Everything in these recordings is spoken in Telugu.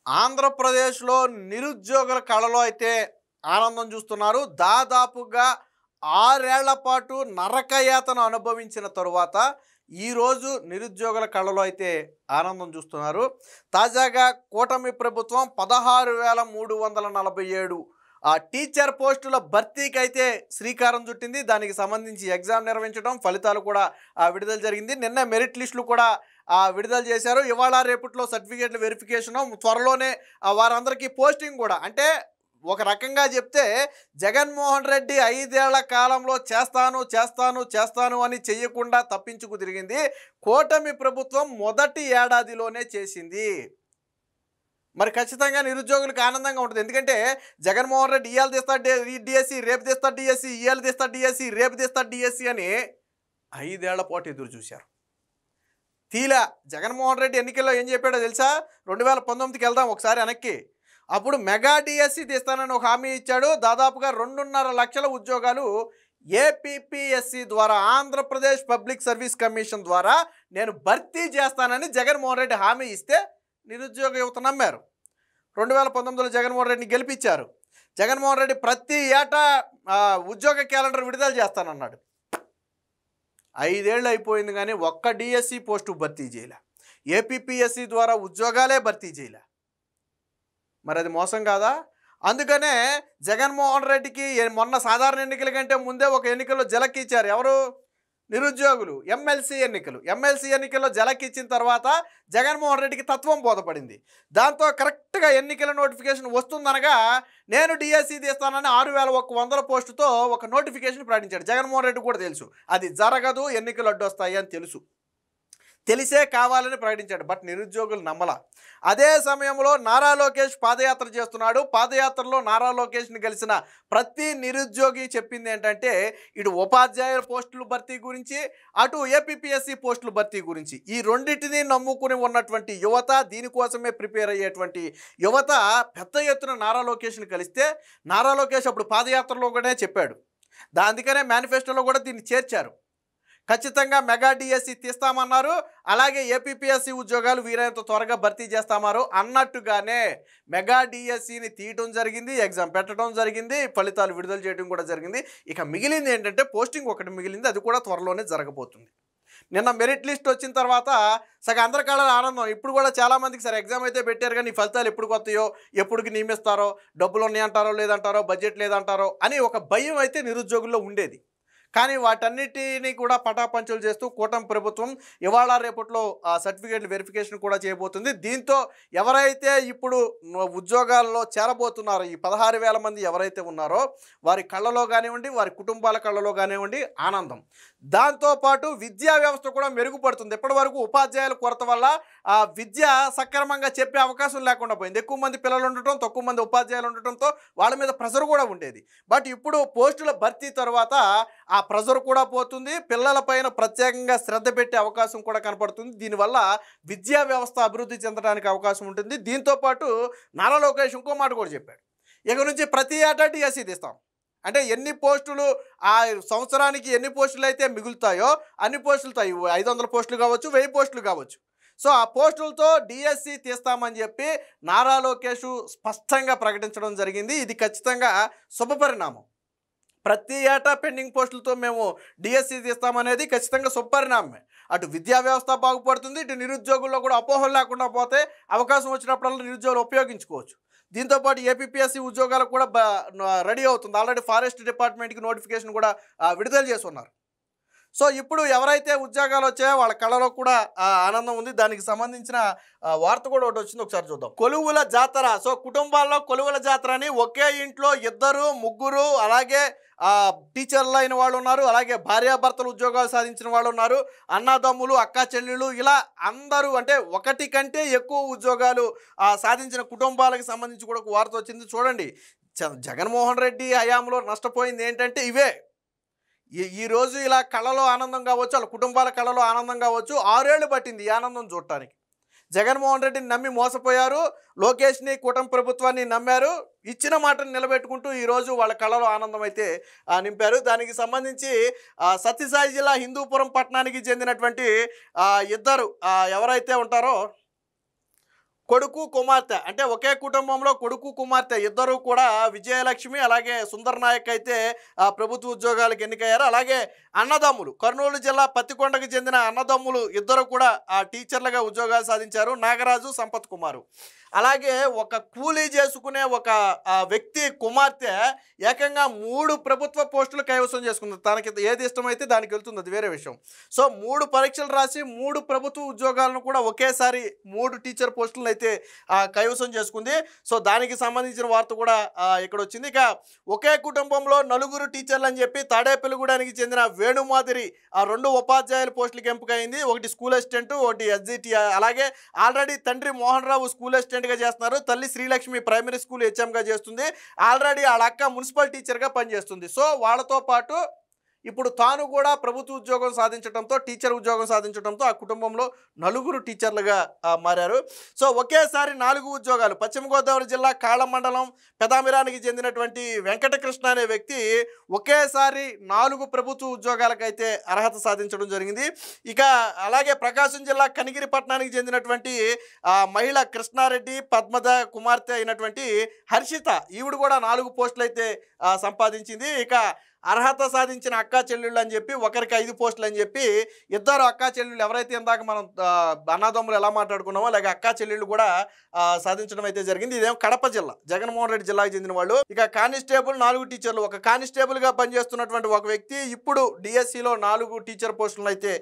ఆంధ్రప్రదేశ్‌లో నిరుద్యోగుల కళలో అయితే ఆనందం చూస్తున్నారు. దాదాపుగా 6 ఏళ్ల పాటు నరకయాతన అనుభవించిన తరువాత ఈరోజు నిరుద్యోగుల కళలో అయితే ఆనందం చూస్తున్నారు. తాజాగా కూటమి ప్రభుత్వం 16,347 టీచర్ పోస్టుల భర్తీకైతే శ్రీకారం చుట్టింది. దానికి సంబంధించి ఎగ్జామ్ నిర్వహించడం, ఫలితాలు కూడా విడుదల జరిగింది. నిన్న మెరిట్ లిస్టులు కూడా విడుదల చేశారు. ఇవాళ రేపట్లో సర్టిఫికేట్ల వెరిఫికేషను, త్వరలోనే వారందరికీ పోస్టింగ్ కూడా. అంటే ఒక రకంగా చెప్తే జగన్మోహన్ రెడ్డి 5 ఏళ్ల కాలంలో చేస్తాను అని చెయ్యకుండా తప్పించుకు తిరిగింది కూటమి ప్రభుత్వం మొదటి ఏడాదిలోనే చేసింది. మరి ఖచ్చితంగా నిరుద్యోగులకు ఆనందంగా ఉంటుంది. ఎందుకంటే జగన్మోహన్ రెడ్డి ఇవాళ తీస్తాడు డిఎస్సి, రేపు తీస్తాడు డిఎస్సి, ఇవాళ తీస్తాడు డిఎస్సి, రేపు తీస్తాడు డిఎస్సి అని 5 ఏళ్ల పాటు ఎదురు చూశారు. తీలా జగన్మోహన్ రెడ్డి ఎన్నికల్లో ఏం చెప్పాడో తెలుసా? 2019కి వెళ్దాం ఒకసారి వెనక్కి. అప్పుడు మెగా డిఎస్సి తీస్తానని ఒక హామీ ఇచ్చాడు. దాదాపుగా 2.5 లక్షల ఉద్యోగాలు ఏపీపీఎస్సి ద్వారా, ఆంధ్రప్రదేశ్ పబ్లిక్ సర్వీస్ కమిషన్ ద్వారా నేను భర్తీ చేస్తానని జగన్మోహన్ రెడ్డి హామీ ఇస్తే నిరుద్యోగ యువత నమ్మారు. 2019లో జగన్మోహన్ రెడ్డిని గెలిపించారు. జగన్మోహన్ రెడ్డి ప్రతి ఏటా ఉద్యోగ క్యాలెండర్ విడుదల చేస్తానన్నాడు. 5 ఏళ్ళు అయిపోయింది కానీ ఒక్క డిఎస్సి పోస్టు భర్తీ చేయలే. ఏపీపీఎస్సి ద్వారా ఉద్యోగాలే భర్తీ చేయలే. మరి అది మోసం కాదా? అందుకనే జగన్మోహన్ రెడ్డికి మొన్న సాధారణ ఎన్నికల కంటే ముందే ఒక ఎన్నికల్లో జలకిచ్చారు. ఎవరు? నిరుద్యోగులు. ఎమ్మెల్సీ ఎన్నికల్లో జలకిచ్చిన తర్వాత జగన్మోహన్ రెడ్డికి తత్వం బోధపడింది. దాంతో కరెక్ట్గా ఎన్నికల నోటిఫికేషన్ వస్తుందనగా నేను డిఎస్సి తీస్తానని 6,100 పోస్టుతో ఒక నోటిఫికేషన్ ప్రకటించాడు. జగన్మోహన్ రెడ్డి కూడా తెలుసు అది జరగదు, ఎన్నికలు అడ్డొస్తాయి అని తెలిసే కావాలని ప్రకటించాడు. బట్ నిరుద్యోగులు నమ్మల. అదే సమయంలో నారా లోకేష్ పాదయాత్ర చేస్తున్నాడు. పాదయాత్రలో నారా లోకేష్ని కలిసిన ప్రతి నిరుద్యోగి చెప్పింది ఏంటంటే ఇటు ఉపాధ్యాయుల పోస్టుల భర్తీ గురించి, అటు ఏపీపీఎస్సి పోస్టుల భర్తీ గురించి. ఈ రెండింటినీ నమ్ముకుని ఉన్నటువంటి యువత, దీనికోసమే ప్రిపేర్ అయ్యేటువంటి యువత పెద్ద ఎత్తున నారా లోకేష్ని కలిస్తే, నారా లోకేష్ అప్పుడు పాదయాత్రలో కూడా చెప్పాడు. అందుకనే మేనిఫెస్టోలో కూడా దీన్ని చేర్చారు. ఖచ్చితంగా మెగా డిఎస్సి తీస్తామన్నారు. అలాగే ఏపీపీఎస్సి ఉద్యోగాలు వీలైనంత త్వరగా భర్తీ చేస్తామారు అన్నట్టుగానే మెగా డిఎస్సిని తీయటం జరిగింది, ఎగ్జామ్ పెట్టడం జరిగింది, ఫలితాలు విడుదల చేయడం కూడా జరిగింది. ఇక మిగిలింది ఏంటంటే పోస్టింగ్ ఒకటి మిగిలింది. అది కూడా త్వరలోనే జరగబోతుంది. నిన్న మెరిట్ లిస్ట్ వచ్చిన తర్వాత సగం అందరి కాళ్ళ ఆనందం. ఇప్పుడు కూడా చాలామందికి సరే ఎగ్జామ్ అయితే పెట్టారు కానీ ఫలితాలు ఎప్పుడు కొత్తయో, ఎప్పటికి నియమిస్తారో, డబ్బులు ఉన్నాయంటారో లేదంటారో, బడ్జెట్ లేదంటారో అని ఒక భయం అయితే నిరుద్యోగుల్లో ఉండేది. కానీ వాటన్నిటినీ కూడా పటాపంచలు చేస్తూ కూటమి ప్రభుత్వం ఇవాళ రేపట్లో సర్టిఫికేట్ల వెరిఫికేషన్ కూడా చేయబోతుంది. దీంతో ఎవరైతే ఇప్పుడు ఉద్యోగాల్లో చేరబోతున్నారో, ఈ 16,000 మంది ఎవరైతే ఉన్నారో వారి కళ్ళలో కానివ్వండి, వారి కుటుంబాల కళ్ళలో కానివ్వండి ఆనందం. దాంతోపాటు విద్యా వ్యవస్థ కూడా మెరుగుపడుతుంది. ఇప్పటి వరకు ఉపాధ్యాయుల కొరత వల్ల విద్య సక్రమంగా చెప్పే అవకాశం లేకుండా పోయింది. ఎక్కువ మంది పిల్లలు ఉండటం, తక్కువ మంది ఉపాధ్యాయులు ఉండటంతో వాళ్ళ మీద ప్రెజర్ కూడా ఉండేది. బట్ ఇప్పుడు పోస్టుల భర్తీ తర్వాత ఆ ప్రెజర్ కూడా పోతుంది. పిల్లలపైన ప్రత్యేకంగా శ్రద్ధ పెట్టే అవకాశం కూడా కనపడుతుంది. దీనివల్ల విద్యా వ్యవస్థ అభివృద్ధి చెందడానికి అవకాశం ఉంటుంది. దీంతోపాటు నారా లోకేష్ ఇంకో మాట కూడా చెప్పాడు. ఇక నుంచి ప్రతి ఏటా డిఎస్సి తీస్తాం అంటే ఎన్ని పోస్టులు ఆ సంవత్సరానికి ఎన్ని పోస్టులు అయితే మిగులుతాయో అన్ని పోస్టులతో 500 పోస్టులు కావచ్చు, 1000 పోస్టులు కావచ్చు. సో ఆ పోస్టులతో డిఎస్సి తీస్తామని చెప్పి నారా లోకేష్ స్పష్టంగా ప్రకటించడం జరిగింది. ఇది ఖచ్చితంగా శుభపరిణామం. ప్రతి ఏటా పెండింగ్ పోస్టులతో మేము డిఎస్సి తీస్తామనేది ఖచ్చితంగా శుభపరిణామమే. అటు విద్యా వ్యవస్థ బాగుపడుతుంది, ఇటు నిరుద్యోగుల్లో కూడా అపోహలు లేకుండా పోతే అవకాశం వచ్చినప్పుడల్లా నిరుద్యోగులు ఉపయోగించుకోవచ్చు. దీంతోపాటు ఏపీపీఎస్సి ఉద్యోగాలకు కూడా రెడీ అవుతుంది. ఆల్రెడీ ఫారెస్ట్ డిపార్ట్మెంట్కి నోటిఫికేషన్ కూడా విడుదల చేస్తున్నారు. సో ఇప్పుడు ఎవరైతే ఉద్యోగాలు వచ్చాయో వాళ్ళ కళలో కూడా ఆనందం ఉంది. దానికి సంబంధించిన వార్త కూడా ఒకటి వచ్చింది, ఒకసారి చూద్దాం. కొలువుల జాతర. సో కుటుంబాల్లో కొలువుల జాతర అని ఒకే ఇంట్లో 2, 3 అలాగే టీచర్లు అయిన వాళ్ళు ఉన్నారు, అలాగే భార్యాభర్తలు ఉద్యోగాలు సాధించిన వాళ్ళు ఉన్నారు, అన్నదమ్ములు, అక్క చెల్లెళ్ళు, ఇలా అందరూ అంటే ఒకటి కంటే ఎక్కువ ఉద్యోగాలు సాధించిన కుటుంబాలకు సంబంధించి కూడా ఒక వార్త వచ్చింది. చూడండి, జగన్మోహన్ రెడ్డి హయాంలో నష్టపోయింది ఏంటంటే ఇవే. ఈరోజు ఇలా కళలో ఆనందం కావచ్చు, వాళ్ళ కుటుంబాల కళలో ఆనందం కావచ్చు. 6 ఏళ్ళు పట్టింది ఈ ఆనందం చూడటానికి. జగన్మోహన్ రెడ్డిని నమ్మి మోసపోయారు, లోకేష్ని, కూటమి ప్రభుత్వాన్ని నమ్మారు. ఇచ్చిన మాటను నిలబెట్టుకుంటూ ఈరోజు వాళ్ళ కళలో ఆనందం అయితే నింపారు. దానికి సంబంధించి సత్యసాయి జిల్లా హిందూపురం పట్టణానికి చెందినటువంటి ఇద్దరు ఎవరైతే ఉంటారో కొడుకు కుమార్తె అంటే ఒకే కుటుంబంలో కొడుకు కుమార్తె ఇద్దరు కూడా విజయలక్ష్మి అలాగే సుందర్ నాయక్ అయితే ప్రభుత్వ ఉద్యోగాలకు ఎన్నికయ్యారు. అలాగే అన్నదమ్ములు కర్నూలు జిల్లా పత్తికొండకు చెందిన అన్నదమ్ములు ఇద్దరు కూడా టీచర్లుగా ఉద్యోగాలు సాధించారు. నాగరాజు, సంపత్ కుమారు. అలాగే ఒక కూలీ చేసుకునే ఒక వ్యక్తి కుమార్తె ఏకంగా 3 ప్రభుత్వ పోస్టులు కైవసం చేసుకుంది. తనకి ఏది ఇష్టమైతే దానికి వెళ్తుంది, అది వేరే విషయం. సో 3 పరీక్షలు రాసి 3 ప్రభుత్వ ఉద్యోగాలను కూడా ఒకేసారి 3 టీచర్ పోస్టులను అయితే కైవసం చేసుకుంది. సో దానికి సంబంధించిన వార్త కూడా ఇక్కడ వచ్చింది. ఇక ఒకే కుటుంబంలో 4 టీచర్లు అని చెప్పి తాడేపల్లిగూడానికి చెందిన వేణుమాదిరి 2 ఉపాధ్యాయుల పోస్టులకు ఎంపికైంది. ఒకటి స్కూల్ అసిస్టెంట్, ఒకటి ఎస్జిటి. అలాగే ఆల్రెడీ తండ్రి మోహన్ రావు స్కూల్ అసిస్టెంట్గా చేస్తున్నారు. తల్లి శ్రీలక్ష్మి ప్రైమరీ స్కూల్ హెచ్ఎంగా చేస్తుంది. ఆల్రెడీ వాళ్ళ అక్క మున్సిపల్ టీచర్గా పనిచేస్తుంది. సో వాళ్ళతో పాటు ఇప్పుడు తాను కూడా ప్రభుత్వ ఉద్యోగం సాధించడంతో, టీచర్ ఉద్యోగం సాధించడంతో ఆ కుటుంబంలో 4 టీచర్లుగా మారారు. సో ఒకేసారి 4 ఉద్యోగాలు. పశ్చిమ గోదావరి జిల్లా కాళం మండలం పెదామిరానికి చెందినటువంటి వెంకటకృష్ణ అనే వ్యక్తి ఒకేసారి 4 ప్రభుత్వ ఉద్యోగాలకైతే అర్హత సాధించడం జరిగింది. ఇక అలాగే ప్రకాశం జిల్లా కనిగిరి పట్టణానికి చెందినటువంటి మహిళ కృష్ణారెడ్డి పద్మద కుమార్తె అయినటువంటి హర్షిత, ఈవిడ కూడా 4 పోస్టులు అయితే సంపాదించింది. ఇక అర్హత సాధించిన అక్కా చెల్లెళ్ళు అని చెప్పి ఒకరికి 5 పోస్టులు అని చెప్పి ఇద్దరు అక్కా చెల్లెళ్ళు ఎవరైతే ఇందాక మనం అన్నదమ్ములు ఎలా మాట్లాడుకున్నామో అలాగే అక్కా చెల్లెళ్ళు కూడా సాధించడం అయితే జరిగింది. ఇదేమో కడప జిల్లా జగన్మోహన్ రెడ్డి జిల్లాకు చెందిన వాళ్ళు. ఇక కానిస్టేబుల్ 4 టీచర్లు, ఒక కానిస్టేబుల్గా పనిచేస్తున్నటువంటి ఒక వ్యక్తి ఇప్పుడు డిఎస్సిలో 4 టీచర్ పోస్టులను అయితే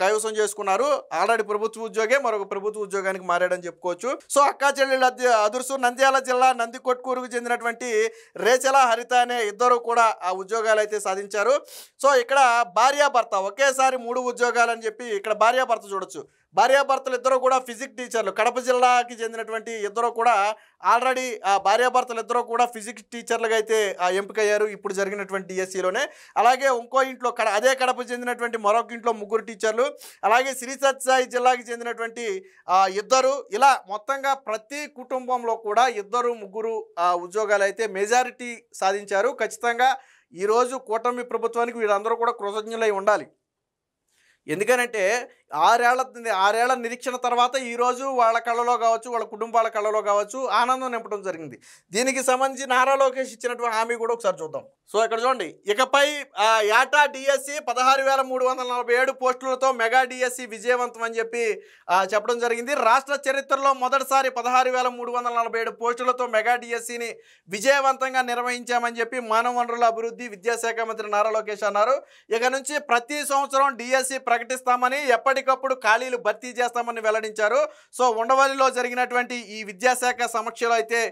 కైవసం చేసుకున్నారు. ఆల్రెడీ ప్రభుత్వ ఉద్యోగే మరొక ప్రభుత్వ ఉద్యోగానికి మారాడని చెప్పుకోవచ్చు. సో అక్కా చెల్లెళ్ళు అదుర్సు నంద్యాల జిల్లా నందికొట్కూరుకు చెందినటువంటి రేచల హరిత అనే ఇద్దరు కూడా ఆ ఉద్యోగాలు అయితే సాధించారు. సో ఇక్కడ భార్యాభర్త ఒకేసారి 3 ఉద్యోగాలు అని చెప్పి ఇక్కడ భార్యాభర్త చూడొచ్చు. భార్యాభర్తలు ఇద్దరు కూడా ఫిజిక్స్ టీచర్లు. కడప జిల్లాకి చెందినటువంటి ఇద్దరు కూడా ఆల్రెడీ భార్యాభర్తలు ఇద్దరు కూడా ఫిజిక్స్ టీచర్లుగా అయితే ఎంపికయ్యారు ఇప్పుడు జరిగినటువంటి డిఎస్సిలోనే. అలాగే ఇంకో ఇంట్లో అదే కడప చెందినటువంటి మరొక ఇంట్లో 3 టీచర్లు. అలాగే శ్రీ సత్యసాయి జిల్లాకి చెందినటువంటి ఇద్దరు. ఇలా మొత్తంగా ప్రతి కుటుంబంలో కూడా 2, 3 ఉద్యోగాలు అయితే మెజారిటీ సాధించారు. ఖచ్చితంగా ఈరోజు కూటమి ప్రభుత్వానికి వీళ్ళందరూ కూడా కృతజ్ఞులై ఉండాలి. ఎందుకనంటే 6 ఏళ్ల నిరీక్షణ తర్వాత ఈరోజు వాళ్ళ కళ్ళలో కావచ్చు, వాళ్ళ కుటుంబాల కళ్ళలో కావచ్చు ఆనందం నింపడం జరిగింది. దీనికి సంబంధించి నారా లోకేష్ ఇచ్చినటువంటి హామీ కూడా ఒకసారి చూద్దాం. సో ఇక్కడ చూడండి, ఇకపై ఏటా డిఎస్సి 16,347 పోస్టులతో మెగా డిఎస్సి విజయవంతం అని చెప్పి చెప్పడం జరిగింది. రాష్ట్ర చరిత్రలో మొదటిసారి 16,347 పోస్టులతో మెగా డిఎస్సిని విజయవంతంగా నిర్వహించామని చెప్పి మానవ వనరుల అభివృద్ధి విద్యాశాఖ మంత్రి నారా లోకేష్ అన్నారు. ఇక నుంచి ప్రతి సంవత్సరం డిఎస్సి ప్రకటిస్తామని, ఎప్పటికప్పుడు ఖాళీలు భర్తీ చేస్తామని వెల్లడించారు. సో ఉండవల్లిలో జరిగినటువంటి ఈ విద్యాశాఖ సమీక్షలో అయితే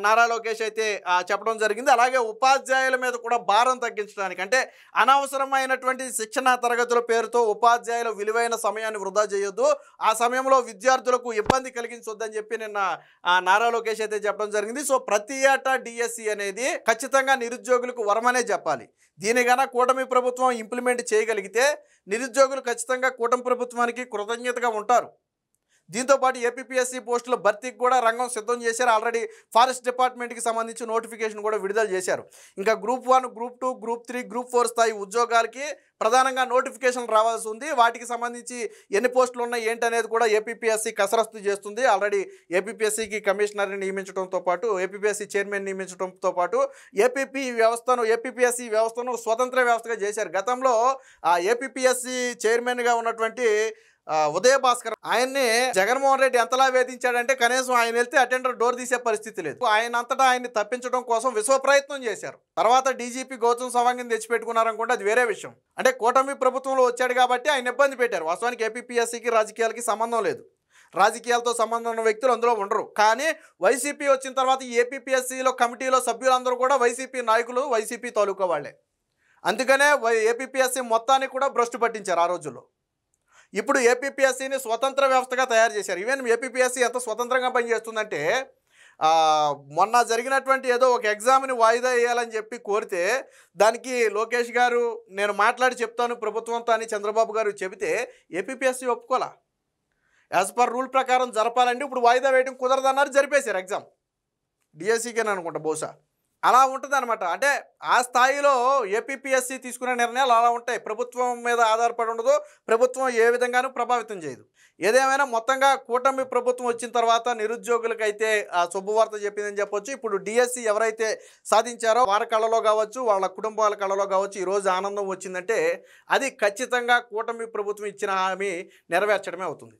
నారా లోకేష్ అయితే చెప్పడం జరిగింది. అలాగే ఉపాధ్యాయుల మీద కూడా భారం తగ్గించడానికి, అంటే అనవసరమైనటువంటి శిక్షణ తరగతుల పేరుతో ఉపాధ్యాయుల విలువైన సమయాన్ని వృధా చేయొద్దు, ఆ సమయంలో విద్యార్థులకు ఇబ్బంది కలిగించొద్దని చెప్పి నిన్న నారా లోకేష్ అయితే చెప్పడం జరిగింది. సో ప్రతి ఏటా డిఎస్సి అనేది ఖచ్చితంగా నిరుద్యోగులకు వరమనే చెప్పాలి. దీని గన కూటమి ప్రభుత్వం ఇంప్లిమెంట్ చేయగలిగితే నిరుద్యోగులు ఖచ్చితంగా కూటమి ప్రభుత్వానికి కృతజ్ఞతగా ఉంటారు. దీంతోపాటు ఏపీపీఎస్సీ పోస్టుల భర్తీకి కూడా రంగం సిద్ధం చేశారు. ఆల్రెడీ ఫారెస్ట్ డిపార్ట్మెంట్కి సంబంధించి నోటిఫికేషన్ కూడా విడుదల చేశారు. ఇంకా గ్రూప్ 1, గ్రూప్ 2, గ్రూప్ 3, గ్రూప్ 4 స్థాయి ఉద్యోగాలకి ప్రధానంగా నోటిఫికేషన్ రావాల్సి ఉంది. వాటికి సంబంధించి ఎన్ని పోస్టులు ఉన్నాయి ఏంటనేది కూడా ఏపీపీఎస్సీ కసరత్తు చేస్తుంది. ఆల్రెడీ ఏపీపీఎస్సీకి కమిషనర్ని నియమించడంతో పాటు, ఏపీపీఎస్సీ చైర్మన్ నియమించడంతో పాటు ఏపీపీఎస్సీ వ్యవస్థను స్వతంత్ర వ్యవస్థగా చేశారు. గతంలో ఏపీపీఎస్సీ చైర్మన్గా ఉన్నటువంటి ఉదయ భాస్కర్ ఆయన్ని జగన్మోహన్ రెడ్డి ఎంతలా వేధించాడంటే కనీసం ఆయన వెళ్తే అటెండర్ డోర్ తీసే పరిస్థితి లేదు. ఆయన అంతటా ఆయన్ని తప్పించడం కోసం విశ్వ ప్రయత్నం చేశారు. తర్వాత డీజీపీ గౌతమ్ సవాంగ్ని తెచ్చిపెట్టుకున్నారనుకుంటే అది వేరే విషయం. అంటే కూటమి ప్రభుత్వంలో వచ్చాడు కాబట్టి ఆయన ఇబ్బంది పెట్టారు. వాస్తవానికి ఏపీపీఎస్సీకి రాజకీయాలకి సంబంధం లేదు. రాజకీయాలతో సంబంధం ఉన్న వ్యక్తులు అందులో ఉండరు. కానీ వైసీపీ వచ్చిన తర్వాత ఏపీపీఎస్సీలో కమిటీలో సభ్యులందరూ కూడా వైసీపీ నాయకులు, వైసీపీ తాలూకా వాళ్ళే. అందుకనే ఏపీపీఎస్సీ మొత్తాన్ని కూడా భ్రష్టు పట్టించారు ఆ రోజుల్లో. ఇప్పుడు ఏపీపీఎస్సీని స్వతంత్ర వ్యవస్థగా తయారు చేశారు. ఈవెన్ ఏపీపీఎస్సీ ఎంత స్వతంత్రంగా పనిచేస్తుందంటే మొన్న జరిగినటువంటి ఏదో ఒక ఎగ్జామ్ని వాయిదా వేయాలని చెప్పి కోరితే దానికి లోకేష్ గారు నేను మాట్లాడి చెప్తాను ప్రభుత్వంతో అని చంద్రబాబు గారు చెబితే ఏపీపీఎస్సీ ఒప్పుకోలా. యాజ్ పర్ రూల్ ప్రకారం జరపాలంటే ఇప్పుడు వాయిదా వేయడం కుదరదన్నారు, జరిపేశారు ఎగ్జామ్. డిఎస్సీకేనా అనుకుంటా బహుశా. అలా ఉంటదనమాట. అంటే ఆ స్థాయిలో ఏపీపీఎస్సీ తీసుకునే నిర్ణయాలు అలా ఉంటాయి. ప్రభుత్వం మీద ఆధారపడి ఉండదు. ప్రభుత్వం ఏ విధంగానూ ప్రభావితం చేయదు. ఏదేమైనా మొత్తంగా కూటమి ప్రభుత్వం వచ్చిన తర్వాత నిరుద్యోగులకైతే శుభవార్త చెప్పిందని చెప్పొచ్చు. ఇప్పుడు డీఎస్సీ ఎవరైతే సాధించారో వారి కళలో కావచ్చు, వాళ్ళ కుటుంబాల కళలో కావచ్చు, ఈరోజు ఆనందం వచ్చిందంటే అది ఖచ్చితంగా కూటమి ప్రభుత్వం ఇచ్చిన హామీ నెరవేర్చడమే అవుతుంది.